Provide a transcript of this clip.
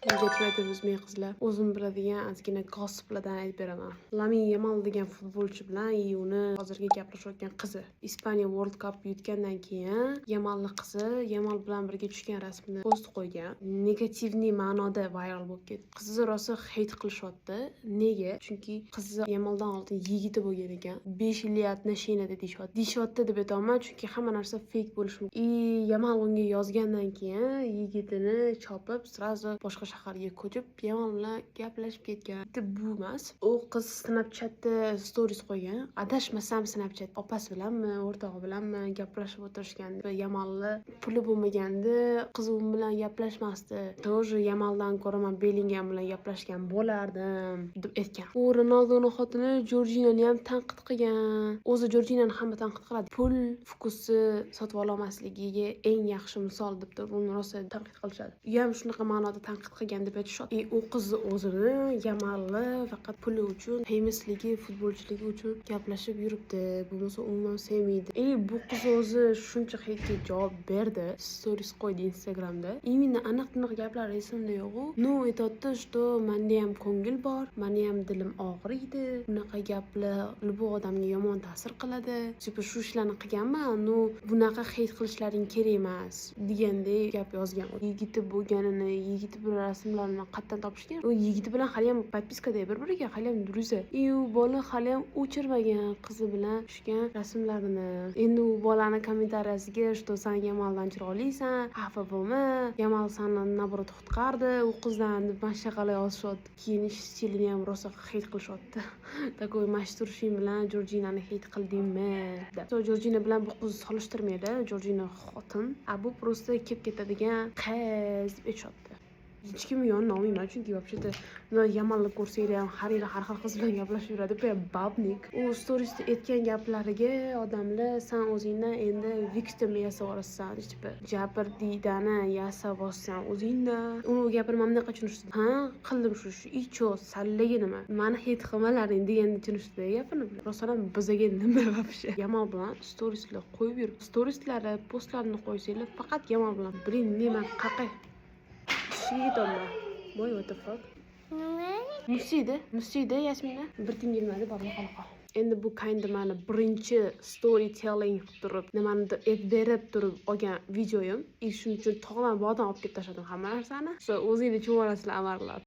Unga o'zbek qizlar. O'zim biladigan ozgina gossiplardan aytib beraman. Lamin Yamal degan futbolchi bilan uni hozirgi gaplashayotgan qizi Ispaniya World Cup yutgandan keyin Yamalning qizi Yamal bilan birga tushgan rasmni post qo'ygan. Negativniy ma'noda viral bo'lib ketdi. Qizi rosa hate qilishyapti. Nega? Chunki qizi Yamaldan oldin yigiti bo'lgan ekan. 5 yil atnosheniyada deyishyapti deb aytaman, chunki hamma narsa fake bo'lishi mumkin. Yamal unga yozgandan keyin yigitini chopib, srazu boshqa shaharga ko'chib, Yamal bilan gaplashib ketgan. Bu emas. U qiz Snapchatda stories qo'ygan. Adashmasam Snapchat opasi bilanmi, o'rtog'i bilanmi gaplashib o'tirishgan. Yamalni puli bo'lmaganda qiz u bilan gaplashmasdi. To'g'ri Yamaldan ko'ra men Belingem bilan gaplashgan bo'lardim deb aytgan. U Ronaldoning xotini Jorjinani ham tanqid qilgan. O'zi Jorjinani hamma tanqid qiladi. Pul fokusi sotib olmasligiga eng yaxshi misol deb uni rosa tanqid qilishadi. U ham shunaqa ma'noda tanqid qilgan deb aytishadi. U qizni o'zini Yamalni faqat puli uchun, famisligi, futbolchiligi uchun gaplashib yuribdi. Bo'lmasa umuman sevmaydi. Bu qiz o'zi shuncha haytga javob berdi. Stories qo'ydi Instagramda. Именно aniq gaplar esimda yo'q-u. No aytadi, что menda ham ko'ngil bor, meni ham dilim og'riydi. Bunaqa gaplar bu odamga yomon ta'sir qiladi. Shu ishlarni qilganman, no bunaqa hate qilishlaring kerak emas degandek gap yozgan. Yigiti bo'lganini, yigiti bilan rasmlarini qayerdan topishgan? U yigiti bilan hali ham подпискада bir-biriga, hali ham druza. U bola hali ham o'chirmagan qizi bilan tushgan rasmlarini. Endi u bolani kommentariyasiga, что sen Yamaldan chiroylisan, xafa bo'lma, Yamal seni nabrot qutqardi, u qizdan mashaqalay yozishyapti. Kiyinish stilini ham rosa hate qilishyapti. Takoy mashhur shim bilan Jorjinani hate qildingmi deb. Jorjina bilan bu qiz solishtirmaydi. Jorjina xotin, bu просто kelib ketadigan qiz deb aytishyapti. Hech kim yonini olmayman, chunki вообще-то Yamalni ko'rsanglar ham har yili har xil qiz bilan gaplashib yuradi. Bu babnik. U storiesda aytgan gaplariga odamlar sen o'zingdan endi victim yasab olasan, tipa jabr diydani yasab olsan o'zingdan. Uni gapirmam bunaqa tushunishdi. Ha, qildim shu. Icho sallagi nima? Meni hate qilmalaring deganda tushunishdi gapini. Rostdan bizaga nima вообще? Yamal bilan storieslar qo'yib yurib, storieslari, postlarini qo'ysanglar faqat Yamal bilan birin nima qaqa Boy, what the fuck? Musida Yasmina bir tingilmadi borla qolqa. Endi bu kind mana birinchi storytelling qilib turib, nimanidir berib turib olgan videoyim. Shuning uchun tog'dan bodon olib kelib tashladim hamma narsani. O'zingizlar tushunasizlar amarlar.